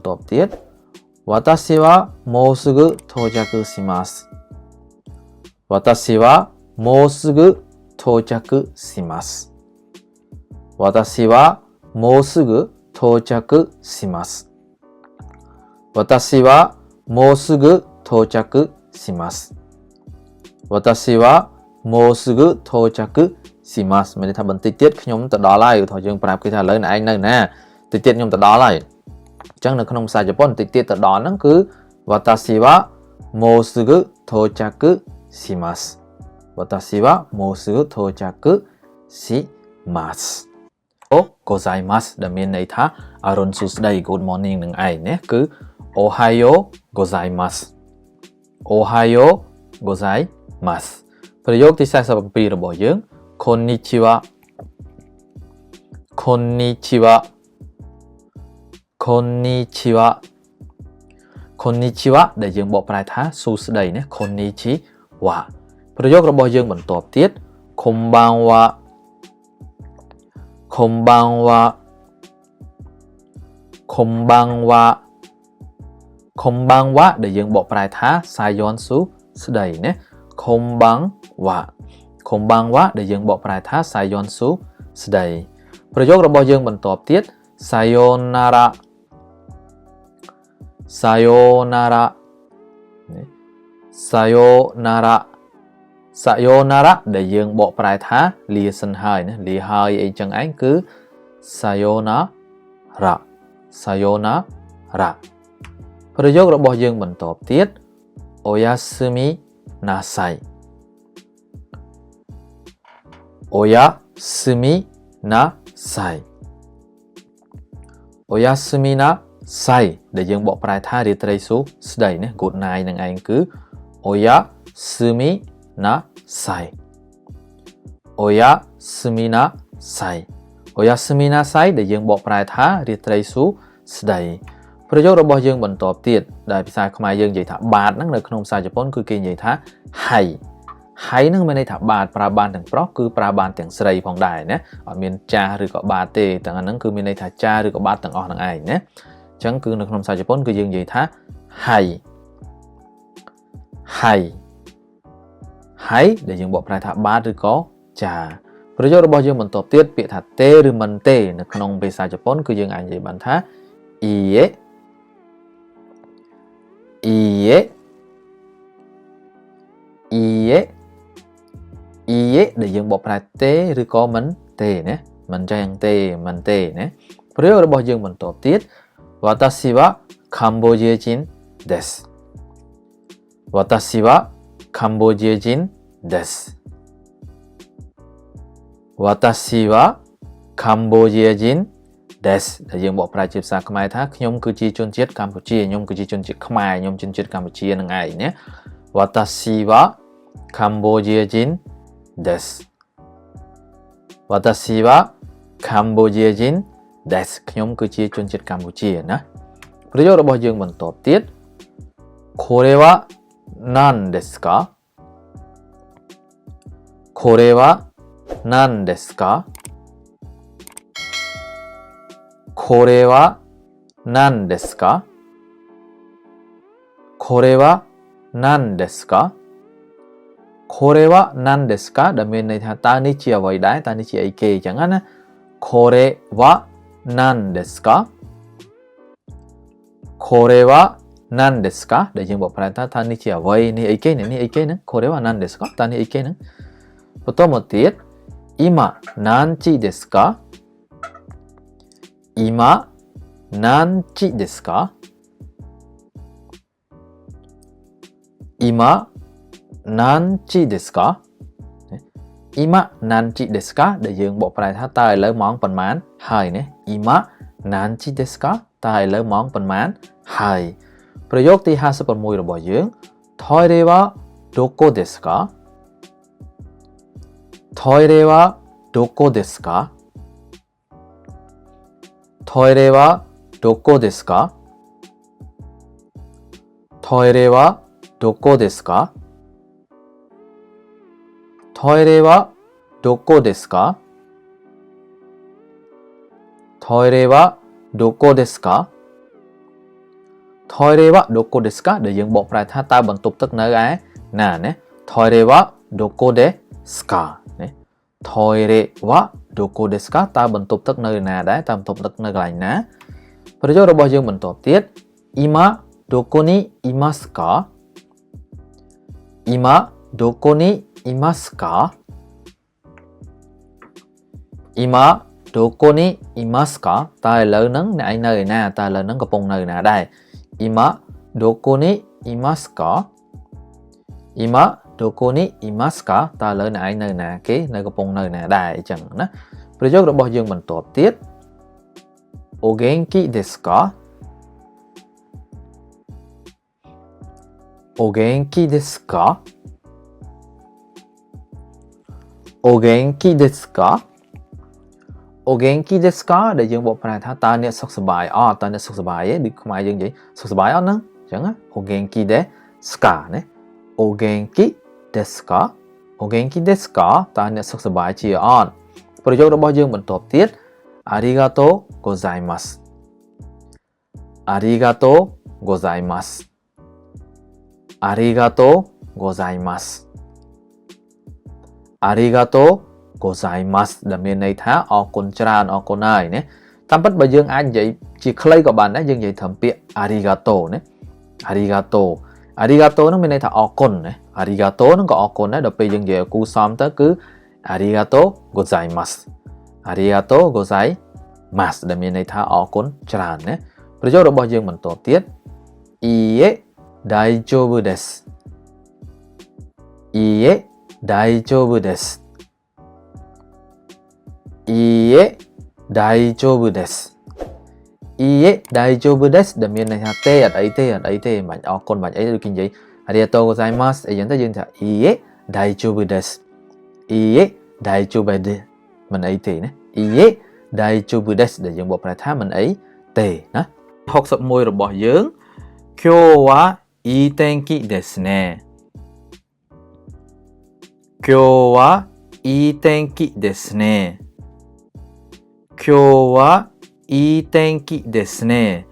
ตอบទៀត私はもうすぐ到着します私はもうすぐ到着します私はもうすぐ到着します私はもうすぐ到着します私はもうすぐ到着しますមានន័យថាបន្តិចទៀតខ្ញុំទៅដល់ហើយឧទាហរណ៍យើងប្រាប់គេថាឥឡូវឯងនៅណាតិចទៀតខ្ញុំទៅដល់ហើយអញ្ចឹងនៅក្នុងភាសាជប៉ុនតិចទៀតទៅដល់ហ្នឹងគឺ私はもうすぐ到着します私はもうすぐ到着しますおございますដែលមានន័យថាអរុនសួស្តី Good morning នឹងឯងណាគឺおはようございますおはようございますប្រយោគទី47របស់យើងこんにちはこんにちはこんにちはこんにちはដែលយើងបកប្រែថាសួស្តីណាこんにちはប្រយោគរបស់យើងបន្តទៀតこんばんはこんばんはこんばんはこんばんはដែលយើងបកប្រែថាសាយ័ន្តសួស្តីណាこんばんはこんばんはដែលយើងបកប្រែថាសាយ័ន្តសួស្តីប្រយោគរបស់យើងបន្តទៀតសាយោណារ៉ាសាយោណារ៉ាសាយោណារ៉ាសាយោណារ៉ាដែលយើងបកប្រែថាលាសិនហើយណាលាហើយអីចឹងឯងគឺសាយោណារ៉ាសាយោណារ៉ាប្រយោគរបស់យើងបន្តទៀតおやすみなさいおやすみなさいおやすみなさいដែលយើងបកប្រែថារាត្រីសួស្តីណា Good night នឹងឯងគឺおやすみなさいおやすみなさいおやすみなさいដែលយើងបកប្រែថារាត្រីសួស្តីប្រយោគរបស់យើងបន្តទៀតដែលភាសាខ្មែរយើងនិយាយថាបាទហ្នឹងនៅក្នុងភាសាជប៉ុនគឺគេនិយាយថាはいហើយនឹងមានន័យថាបាទប្រើបានទាំងប្រុសគឺប្រើបានទាំងស្រីផងដែរណាអត់មានចាស់ឬក៏បាទទេទាំងអាហ្នឹងគឺមានន័យថាចាស់ឬក៏បាទទាំងអស់ហ្នឹងឯងណាអញ្ចឹងគឺនៅក្នុងភាសាជប៉ុនគឺយើងនិយាយថាはいហើយហើយដែលយើងបកប្រែថាបាទឬក៏ចាស់ប្រយោគរបស់យើងបន្តទៀតពាក្យថាទេឬមិនទេនៅក្នុងភាសាជប៉ុនគឺយើងអាចនិយាយបានថាいいえいいえいいえいいえដែលយើងបកប្រែទេឬក៏មិនទេណាមិនចឹងទេមិនទេណាប្រយោគរបស់យើងបន្តទៀត私はカンボジア人です私はカンボジア人です私はカンボジア人ですដែលយើងបកប្រែជាភាសាខ្មែរថាខ្ញុំគឺជាជនជាតិកម្ពុជាខ្ញុំគឺជាជនជាតិខ្មែរខ្ញុំជនជាតិកម្ពុជានឹងឯងណា私はカンボジア人です私はカンボジア人ですខ្ញុំគឺជាជនជាតិកម្ពុជាណាប្រយោគរបស់យើងបន្តទៀតこれは何ですかこれは何ですかこれは何ですかこれは何ですかこれは何ですかដែលមានន័យថាតើនេះជាអ្វីដែរតើនេះជាអីគេអញ្ចឹងណាこれは何ですかこれは何ですかដែលយើងបកប្រែថានេះជាអ្វីនេះអីគេនេះអីគេហ្នឹងこれは何ですかតើនេះអីគេហ្នឹងបន្តមកទៀត今何時ですか今何時ですか今何時ですか今何時ですかដែលយើងបកប្រែថាតើឥឡូវម៉ោងប៉ុន្មានហើយណា今何時ですかតើឥឡូវម៉ោងប៉ុន្មានហើយប្រយោគទី56របស់យើងトイレはどこですかトイレはどこですかトイレはどこですかトイレはどこですかトイレはどこですかトイレはどこですかトイレはどこですかដែលយើងបកប្រែថាតើបន្ទប់ទឹកនៅឯណាណាトイレはどこですかណាトイレはどこですかតើបន្ទប់ទឹកនៅណាដែរតើបន្ទប់ទឹកនៅកន្លែងណាប្រយោគរបស់យើងបន្តទៀត今どこにいますか今どこにいますか今どこにいますかតើឥឡូវហ្នឹងអ្នកឯងនៅឯណាតើឥឡូវហ្នឹងកំពុងនៅណាដែរ今どこにいますか今どこにいますかតើឥឡូវអ្នកឯងនៅណាគេនៅកំពុងនៅណាដែរអញ្ចឹងណាប្រយោគរបស់យើងបន្តទៀតお元気ですかお元気ですかお元気ですかโอเกงกีเดสกาដែលយើងបកប្រែថាតើអ្នកសុខសប្បាយអត់តើអ្នកសុខសប្បាយទេដូចខ្មែរយើងនិយាយសុខសប្បាយអត់ហ្នឹងអញ្ចឹងអូเกงกีเดสกาណាអូเกงกีเดสกาអូเกงกีเดสกาតើអ្នកសុខសប្បាយជាអត់ប្រយោគរបស់យើងបន្តទៀតありがとうございますありがとうございますありがとうございますありがとうございますដែលមានន័យថាអរគុណច្រើនអរគុណហើយណាតាមពិតបើយើងអាចនិយាយជាខ្លីក៏បានដែរយើងនិយាយត្រឹមពាក្យ arigato ណា arigato arigato ហ្នឹងមានន័យថាអរគុណណា arigato ហ្នឹងក៏អរគុណដែរដល់ពេលយើងនិយាយឲ្យគូសំទៅគឺ arigato gozaimasu arigato gozaimasu ដែលមានន័យថាអរគុណច្រើនណាប្រយោគរបស់យើងបន្តទៀតいいえ大丈夫ですいいえ大丈夫ですいいえ大丈夫ですいいえ大丈夫ですដែលមានន័យថាទេអត់អីទេអត់អីទេមិនអរគុណមិនអីដូចគេនិយាយありがとうございますអីចឹងទៅយើងថាいいえ大丈夫ですいいえ大丈夫ですមិនអីទេណាいいえ大丈夫ですដែលយើងបកប្រែថាមិនអីទេណា61របស់យើង今日はいい天気ですね今日はいい天気ですね今日はいい天気ですね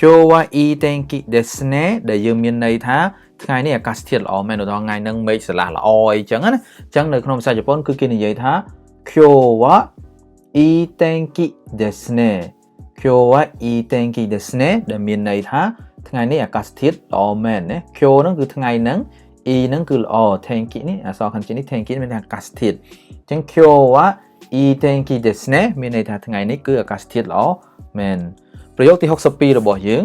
今日はいい天気ですねដែលយើងមានន័យថាថ្ងៃនេះអាកាសធាតុល្អមែនដល់ថ្ងៃហ្នឹងមេឃស្រឡះល្អអីចឹងណាអញ្ចឹងនៅក្នុងភាសាជប៉ុនគឺគេនិយាយថា今日はいい天気ですね今日はいい天気ですねដែលមានន័យថាថ្ងៃនេះអាកាសធាតុល្អមែនណា今日ហ្នឹងគឺថ្ងៃហ្នឹងអ៊ីហ្នឹងគឺល្អ天気នេះអក្សរខាងជិះនេះ天気មានអាកាសធាតុអញ្ចឹង今日はいい天気ですねមានន័យថាថ្ងៃនេះគឺអាកាសធាតុល្អមែនប្រយោគទី62របស់យើង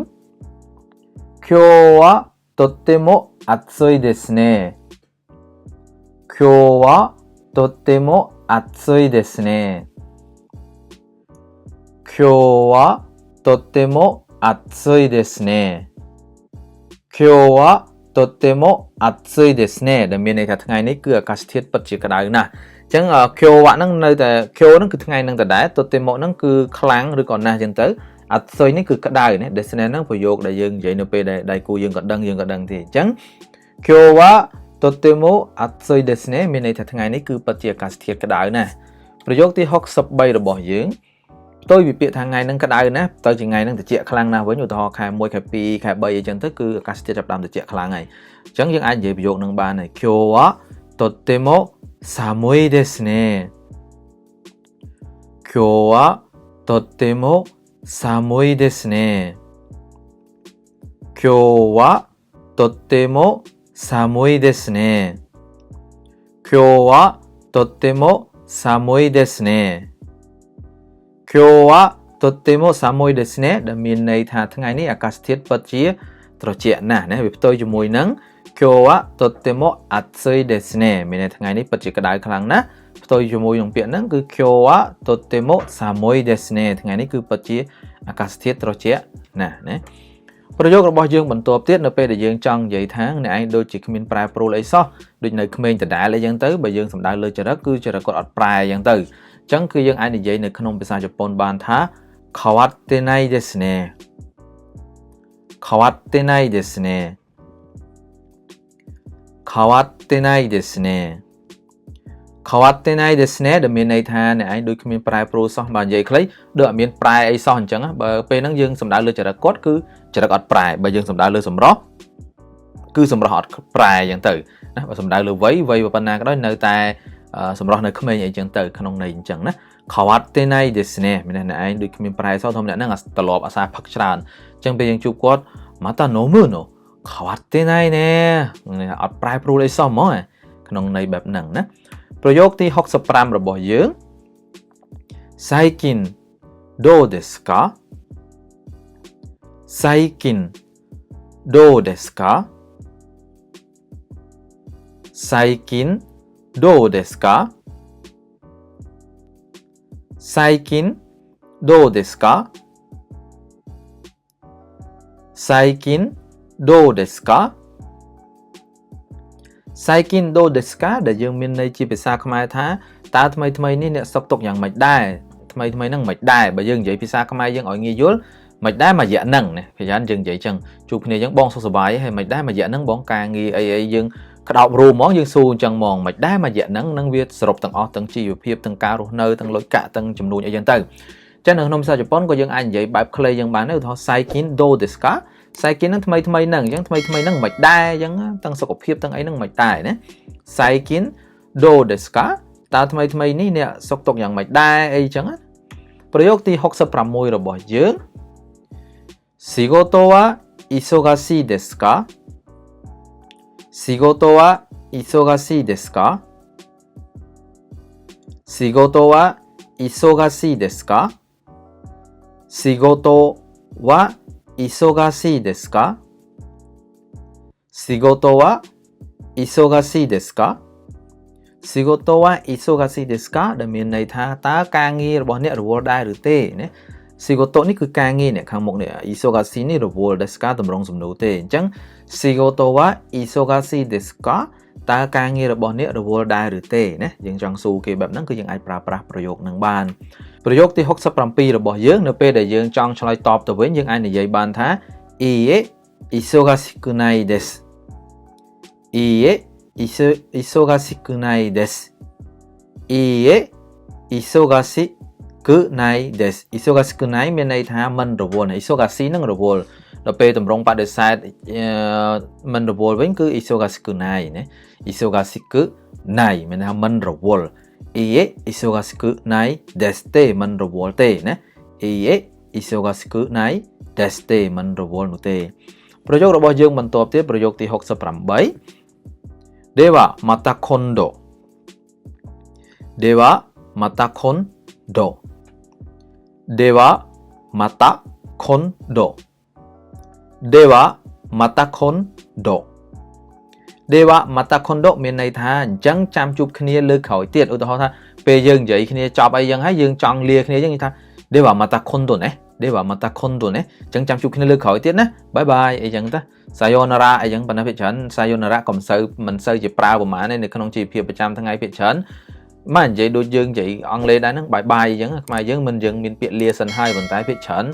今日はとっても暑いですね今日はとっても暑いですね今日はとっても暑いですね今日はとっても暑いですねដែលមានន័យថាថ្ងៃនេះគឺអាកាសធាតុពិតជាក្តៅណាស់អញ្ចឹង今日はហ្នឹងនៅតែ今日ហ្នឹងគឺថ្ងៃហ្នឹងដដែលとってもហ្នឹងគឺខ្លាំងឬក៏ណាស់អញ្ចឹងទៅ暑いនេះគឺក្តៅណា desne ហ្នឹងប្រយោគដែលយើងនិយាយនៅពេលដែលដៃគូយើងក៏ដឹងទេអញ្ចឹង今日はとっても暑いですねមានន័យថាថ្ងៃនេះគឺពិតជាអាកាសធាតុក្តៅណាស់ប្រយោគទី63របស់យើងផ្ទុយពីពាក្យថាថ្ងៃហ្នឹងក្តៅណាស់ទៅជាថ្ងៃហ្នឹងត្រជាក់ខ្លាំងណាស់វិញឧទាហរណ៍ខែ1ខែ2ខែ3អីចឹងទៅគឺអាកាសធាតុចាប់ផ្ដើមត្រជាក់ខ្លាំងហើយអញ្ចឹងយើងអាចនិយាយប្រយោគហ្នឹងបានហើយ今日はとっても寒いですね今日はとっても寒いですね今日はとっても寒いですね今日はとっても寒いですね今日はとっても寒いですねដែលមានន័យថាថ្ងៃនេះអាកាសធាតុពិតជាត្រជាក់ណាស់ណាវាផ្ទុយជាមួយនឹង今日はとっても暑いですねមានន័យថ្ងៃនេះពិតជាក្តៅខ្លាំងណាស់ផ្ទុយជាមួយនឹងពាក្យហ្នឹងគឺ今日はとっても寒いですねថ្ងៃនេះគឺពិតជាអាកាសធាតុត្រជាក់ណាស់ណាប្រយោគរបស់យើងបន្តទៀតនៅពេលដែលយើងចង់និយាយថាអ្នកឯងដូចជាគ្មានប្រែប្រួលអីសោះដូចនៅក្មេងដដែលអីចឹងទៅបើយើងសំដៅលើចរិតគឺចរិតគាត់អត់ប្រែអញ្ចឹងទៅអញ្ចឹងគឺយើងអាចនិយាយនៅក្នុងភាសាជប៉ុនបានថា変わってないですね変わってないですね変わってないですね変変わってないですねដែលមានន័យថាអ្នកឯងដូចគ្មានប្រែប្រួលសោះបើនិយាយខ្លីដូចអត់មានប្រែអីសោះអញ្ចឹងបើពេលហ្នឹងយើងសំដៅលើចរិតគាត់គឺចរិតអត់ប្រែបើយើងសំដៅលើសម្រស់គឺសម្រស់អត់ប្រែអញ្ចឹងទៅណាបើសំដៅលើវ័យប៉ុណ្ណាក៏ដោយនៅតែសម្រស់នៅក្មេងអីចឹងទៅក្នុងន័យអញ្ចឹងណា変わってないですねមានអ្នកឯងដូចគ្មានប្រែសោះធម្មតាហ្នឹងត្រឡប់អាសាផឹកច្រើនអញ្ចឹងពេលយើងជួបគាត់また飲むの変わってないねអត់ប្រែប្រួលអីសោះហ្មងក្នុងន័យបែបហ្នឹងណាប្រយោគទី65របស់យើង最近どうですか最近どうですか最近どうですか最近どうですか最近どうですか最近どうですかដែលយើងមានន័យជាភាសាខ្មែរថាតើថ្មីនេះអ្នកសុខទុក្ខយ៉ាងម៉េចដែរថ្មីហ្នឹងមិនដែរបើយើងនិយាយភាសាខ្មែរយើងឲ្យងាយយល់មិនដែរមួយរយៈហ្នឹងណាភាសាយើងនិយាយចឹងជួបគ្នាចឹងបងសុខសប្បាយហើយមិនដែរមួយរយៈហ្នឹងបងការងារអីយើងក្តោបរួមហ្មងយើងសួរអញ្ចឹងហ្មងមិនដែរមួយរយៈហ្នឹងនឹងវាសរុបទាំងអស់ទាំងជីវភាពទាំងការរស់នៅទាំងលុយកាក់ទាំងចំនួនអីចឹងទៅចឹងនៅក្នុងភាសាជប៉ុនក៏យើងអាចនិយាយបែបខ្លីយ៉ាងបានដែរឧទាហរណ៍ Saikin do desu ka Saikin ហ្នឹងថ្មីហ្នឹងអញ្ចឹងថ្មីហ្នឹងមិនដែរអញ្ចឹងទាំងសុខភាពទាំងអីហ្នឹងមិនដែរណា Saikin do desu ka តើថ្មីនេះអ្នកសុខទុក្ខយ៉ាងម៉េចដែរអីចឹงប្រយោគទី66របស់យើង仕事は忙しいですか仕事は忙しいですか仕事は忙しいですか仕事は忙しいですか仕事は忙しいですか仕事は忙しいですかដែលមានន័យថាតើការងាររបស់អ្នករវល់ដែរឬទេណា仕事នេះគឺការងារអ្នកខាងមុខនេះ忙しいនេះរវល់ですかតម្រង់សំណួរទេអញ្ចឹង仕事は忙しいですかតើការងាររបស់អ្នករវល់ដែរឬទេណាយើងចង់សួរគេបែបហ្នឹងគឺយើងអាចប្រើប្រាស់ប្រយោគហ្នឹងបានប្រយោគទី67របស់យើងនៅពេលដែលយើងចង់ឆ្លើយតបទៅវិញយើងអាចនិយាយបានថាいいえ忙しくないですいいえ忙しくないですいいえ忙しくないです忙しくないមានន័យថាមិនរវល់忙しいនឹងរវល់ដល់ពេលតម្រង់បដិសេធមិនរវល់វិញគឺ忙しくないណា忙しくないមានន័យថាមិនរវល់いいえ忙しくないですទេមិនរវល់ទេណាいいえ忙しくないですទេមិនរវល់នោះទេប្រយោគរបស់យើងបន្តទៀតប្រយោគទី68ではまた今度ではまた今度ではまた今度ではまた今度ではまた今度មានន័យថាអញ្ចឹងចាំជួបគ្នាលើក្រោយទៀតឧទាហរណ៍ថាពេលយើងនិយាយគ្នាចប់អីចឹងហើយយើងចង់លាគ្នាចឹងនិយាយថាではまた今度ねではまた今度ねអញ្ចឹងចាំជួបគ្នាលើក្រោយទៀតណាបាយបាយអីចឹងទៅសាយោណារ៉ាអីចឹងប៉ុន្តែភាគច្រើនសាយោណារ៉ាក៏មិនសូវជាប្រើប្រហែលនៅក្នុងជីវភាពប្រចាំថ្ងៃភាគច្រើនមកនិយាយដូចយើងនិយាយអង់គ្លេសដែរហ្នឹងបាយបាយអញ្ចឹងខ្មែរយើងមិនយើងមានពាក្យលាសិនហើយប៉ុន្តែភាគច្រើន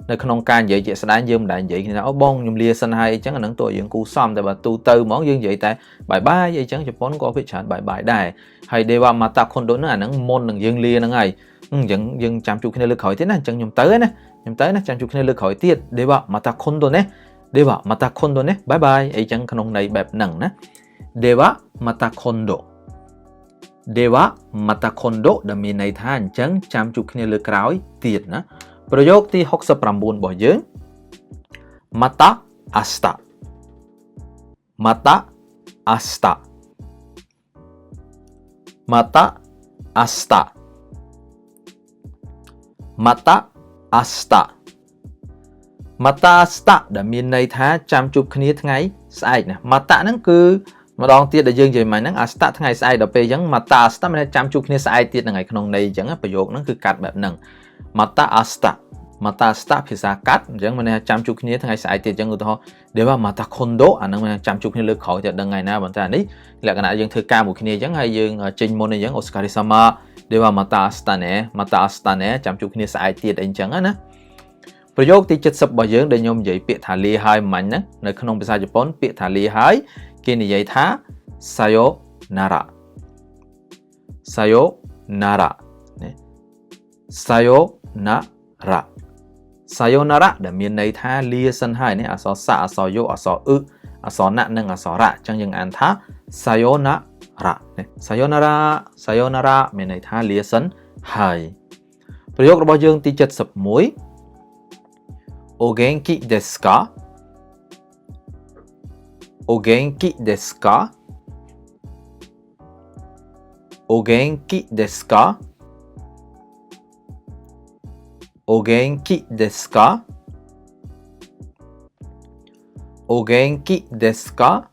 នៅក្នុងការនិយាយជាក់ស្ដែងយើងមិនដែលនិយាយគ្នាថាអូបងខ្ញុំលាសិនហើយអញ្ចឹងអាហ្នឹងតើយើងគូសំតែបើទូទៅហ្មងយើងនិយាយតែបាយបាយអីចឹងជប៉ុនក៏ភាគច្រើនបាយបាយដែរហើយ Dewa Mata Kondo ហ្នឹងអាហ្នឹងមុននឹងយើងលាហ្នឹងហើយអញ្ចឹងយើងចាំជួបគ្នាលើក្រោយទៀតណាអញ្ចឹងខ្ញុំទៅណាចាំជួបគ្នាលើក្រោយទៀត Dewa Mata Kondo ណា Dewa Mata Kondo ណាបាយបាយអីចឹងក្នុងន័យបែបហ្នឹងណា Dewa Mata Kondo Dewa Mata Kondo ដែលមានន័យថាអញ្ចឹងចាំជួបគ្នាលើក្រោយទៀតណាប្រយោគទី69របស់យើង Mata Asta Mata Asta Mata Asta Mata Asta Mata Asta ដែលមានន័យថាចាំជួបគ្នាថ្ងៃស្អែកណា Mata ហ្នឹងគឺម្ដងទៀតដែលយើងនិយាយមកហ្នឹង Asta ថ្ងៃស្អែកដល់ពេលអញ្ចឹង Mata Asta មានចាំជួបគ្នាស្អែកទៀតហ្នឹងហើយក្នុងន័យអញ្ចឹងប្រយោគហ្នឹងគឺកាត់បែបហ្នឹង Mata Asta Mata Asta ភាសាកាត់អញ្ចឹងមានចាំជួបគ្នាថ្ងៃស្អែកទៀតអញ្ចឹងឧទាហរណ៍ Dewa Mata Kondo អាហ្នឹងមានចាំជួបគ្នាលើក្រោយទៀតដឹងថ្ងៃណាប៉ុន្តែនេះលក្ខណៈយើងធ្វើការមួយគ្នាអញ្ចឹងហើយយើងចេញមុនអញ្ចឹង Oskarisama Dewa Mata Asta ណែ Mata Asta ណែចាំជួបគ្នាស្អែកទៀតអីអញ្ចឹងណាប្រយោគទី70របស់យើងដែលខ្ញុំនិយាយពាក្យថាលាហើយមិញហ្នឹងនៅក្នុងភាសាជប៉ុនពាក្យថាលាហើយគេនិយាយថា sayonara sayonara សាយោណារ៉ាសាយោណារ៉ាដែលមានន័យថាលាសិនហើយនេះអក្សរសាអក្សរយោអក្សរអ៊ឺអក្សរណានិងអក្សររ៉ាអញ្ចឹងយើងអានថាសាយោណារ៉ាសាយោណារ៉ាសាយោណារ៉ាមានន័យថាលាសិនហើយប្រយោគរបស់យើងទី71お元気ですかお元気ですかお元気ですかお元気ですかお元気ですか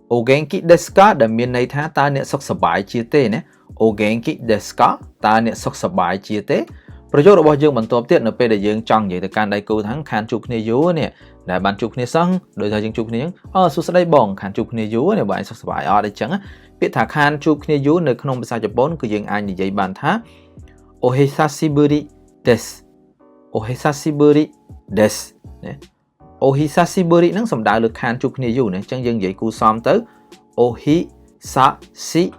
お元気ですかដែលមានន័យថាតើអ្នកសុខសប្បាយជាទេណាお元気ですかតើអ្នកសុខសប្បាយជាទេប្រយោគរបស់យើងបន្ទាប់ទៀតនៅពេលដែលយើងចង់និយាយទៅកាន់ដៃគូថាខានជួបគ្នាយូរនេះដែលបានជួបគ្នាសោះដោយថាយើងជួបគ្នាសួស្ដីបងខានជួបគ្នាយូរនេះបើឯងសុខសប្បាយអត់អញ្ចឹងពាក្យថាខានជួបគ្នាយូរនៅក្នុងភាសាជប៉ុនគឺយើងអាចនិយាយបានថាお久しぶりですお久しぶりですណាお久しぶりនឹងសំដៅលើខានជួបគ្នាយូរណាអញ្ចឹងយើងនិយាយគូសំទៅお久し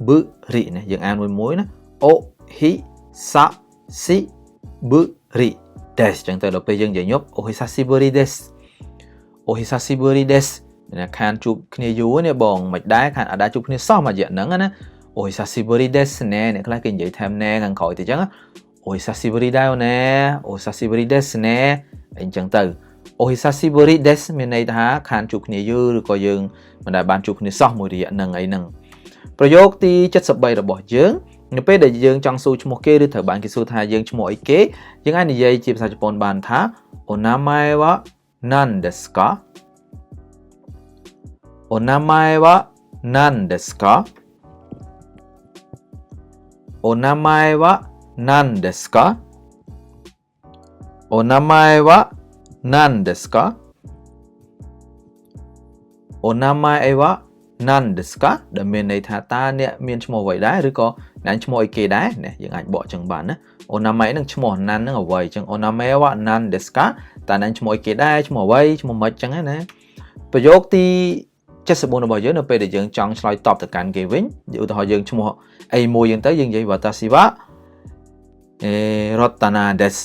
ぶりណាយើងអានមួយណាお久しぶりですអញ្ចឹងទៅដល់ពេលយើងនិយាយញប់お久しぶりですお久しぶりですណាខានជួបគ្នាយូរនេះបងមិនដែរខានអត់ដែរជួបគ្នាសោះមួយរយៈហ្នឹងណាお久しぶりですねអ្នកខ្លះគេនិយាយថែមណែខាងក្រោយទៅអញ្ចឹងお久しぶりだよねお久しぶりですねអញ្ចឹងទៅお久しぶりですមានន័យថាខានជួបគ្នាយូរឬក៏យើងមិនដែលបានជួបគ្នាសោះមួយរយៈហ្នឹងអីហ្នឹងប្រយោគទី73របស់យើងនៅពេលដែលយើងចង់សួរឈ្មោះគេឬត្រូវបានគេសួរថាយើងឈ្មោះអីគេយើងអាចនិយាយជាភាសាជប៉ុនបានថាお名前は何ですかお名前は何ですかお名前は何ですかお名前は何ですかお名前は何ですかដែលមានន័យថាតើអ្នកមានឈ្មោះអ្វីដែរឬក៏អ្នកឈ្មោះអីគេដែរណាយើងអាចបកចឹងបានណាអូណាម៉ៃនឹងឈ្មោះណាននឹងអ្វីចឹងអូណាម៉េវ៉ាណានដេសកាតើអ្នកឈ្មោះអីគេដែរឈ្មោះអ្វីឈ្មោះម៉េចចឹងណាប្រយោគទី74របស់យើងនៅពេលដែលយើងចង់ឆ្លើយតបទៅកាន់គេវិញឧទាហរណ៍យើងឈ្មោះអីមួយយើងទៅយើងនិយាយវតាស៊ីវ៉ារតនាដេស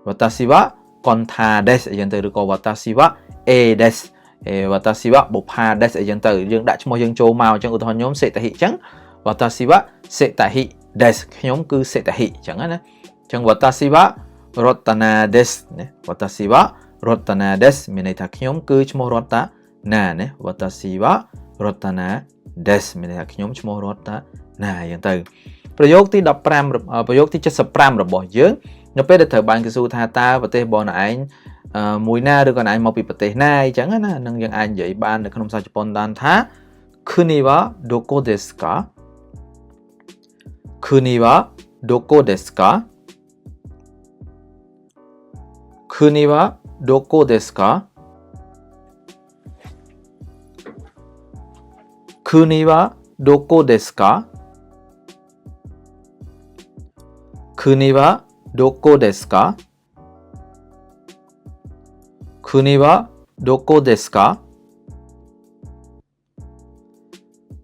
វតាស៊ីវ៉ាកុនថាដេសអីចឹងទៅឬក៏វតាស៊ីវ៉ាអេដេសវតាស៊ីវ៉ាបុផាដេសអីចឹងទៅយើងដាក់ឈ្មោះយើងចូលមកអញ្ចឹងឧទាហរណ៍ខ្ញុំសេតាហិអញ្ចឹងវតាស៊ីវ៉ាសេតាហិដេសខ្ញុំគឺសេតាហិអញ្ចឹងណាអញ្ចឹងវតាស៊ីវ៉ារតនាដេសណាវតាស៊ីវ៉ារតនាដេសមានន័យថាខ្ញុំគឺឈ្មោះរតនាណាវតាស៊ីវ៉ារតនាដេសមានន័យថាខ្ញុំឈ្មោះរតនាអញ្ចឹងទៅប្រយោគទី15ប្រយោគទី75របស់យើងនៅពេលដែលត្រូវបានគេសួរថាតើប្រទេសបងឯងមួយណាឬក៏ឯងមកពីប្រទេសណាអញ្ចឹងណានឹងយើងអាចនិយាយបាននៅក្នុងភាសាជប៉ុនបានថា国はどこですか国はどこですか国はどこですか国はどこですか国はどこですか国はどこですか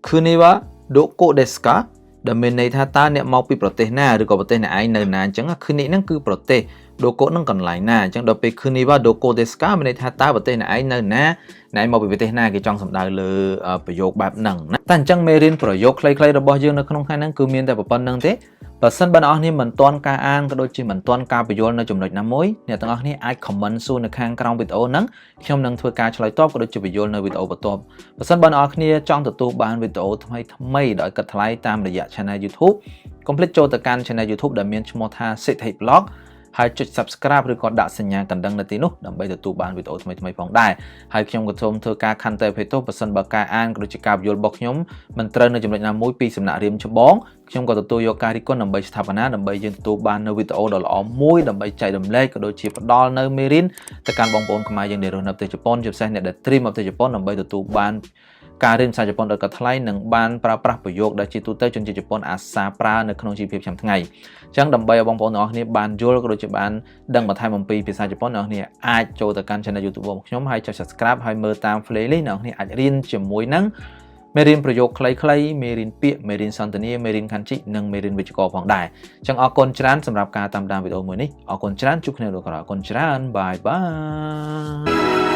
国はどこですかដែលមានន័យថាតើអ្នកមកពីប្រទេសណាឬក៏ប្រទេសអ្នកឯងនៅណាអញ្ចឹងគឺនេះហ្នឹងគឺប្រទេសដូកូនឹងកន្លែងណាអញ្ចឹងដល់ពេលគឺនេះវ៉ាដូកូដេស្កាមានន័យថាតើប្រទេសអ្នកឯងនៅណាអ្នកឯងមកពីប្រទេសណាគេចង់សំដៅលើប្រយោគបែបហ្នឹងណាតែអញ្ចឹងមេរៀនប្រយោគខ្លីៗរបស់យើងនៅក្នុងថ្ងៃហ្នឹងគឺមានតែប៉ុណ្្នឹងទេបើសិនបើអ្នកនរគ្នាមិនទាន់ការអានក៏ដូចជាមិនទាន់ការបញ្យល់នៅចំណុចណាមួយអ្នកទាំងអស់គ្នាអាច comment សួរនៅខាងក្រោមវីដេអូហ្នឹងខ្ញុំនឹងធ្វើការឆ្លើយតបក៏ដូចជាបញ្យល់នៅវីដេអូបន្ទាប់បើសិនបើអ្នកនរគ្នាចង់ទទួលបានវីដេអូថ្មីៗដោយកាត់ថ្លៃតាមរយៈ Channel YouTube កុំភ្លេចចូលទៅកាន់ Channel YouTube ដែលមានឈ្មោះថា Sithik Vlog ហើយចុច Subscribe ឬក៏ដាក់សញ្ញាកណ្ដឹងនៅទីនោះដើម្បីទទួលបានវីដេអូថ្មីៗផងដែរហើយខ្ញុំក៏សូមធ្វើការខន្តីអភ័យទោសបើសិនបើការអានក៏ដូចជាការបញ្យល់របស់ខ្ញុំមិនត្រូវនៅចំណុចណាមួយពីសំណាក់រៀមច្បងខ្ញុំក៏ទទួលយកការរិះគន់ដើម្បីស្ថាបនាដើម្បីយើងទទួលបាននៅវីដេអូដ៏ល្អមួយដើម្បីចែករំលែកក៏ដូចជាផ្ដល់នៅមេរៀនទៅកាន់បងប្អូនខ្មែរយើងដែលរស់នៅប្រទេសជប៉ុនជាពិសេសអ្នកដែលត្រៀមមកប្រទេសជប៉ុនដើម្បីទទួលបានការរៀនភាសាជប៉ុនដោយកាត់ថ្លៃនិងបានប្រើប្រាស់ប្រយោគដែលជាទូទៅជនជាតិជប៉ុនអាសាប្រើនៅក្នុងជីវភាពប្រចាំថ្ងៃអញ្ចឹងដើម្បីឲ្យបងប្អូនទាំងអស់គ្នាបានយល់ក៏ដូចជាបានដឹងបន្ថែមអំពីភាសាជប៉ុនអ្នកនរគ្នាអាចចូលទៅកាន់ Channel YouTube របស់ខ្ញុំហើយចុច Subscribe ហើយមើលតាម playlist អ្នកនរគ្នាអាចរៀនជាមួយនឹង មេរៀនប្រយោគខ្លីៗមេរៀនពាក្យមេរៀនសន្ទនាមេរៀនខណ្ឌជីនិងមេរៀនវិជ្ជាផងដែរអញ្ចឹងអរគុណច្រើនសម្រាប់ការតាមដានវីដេអូមួយនេះអរគុណច្រើនជួបគ្នានៅក្រោយអរគុណច្រើនបាយបាយ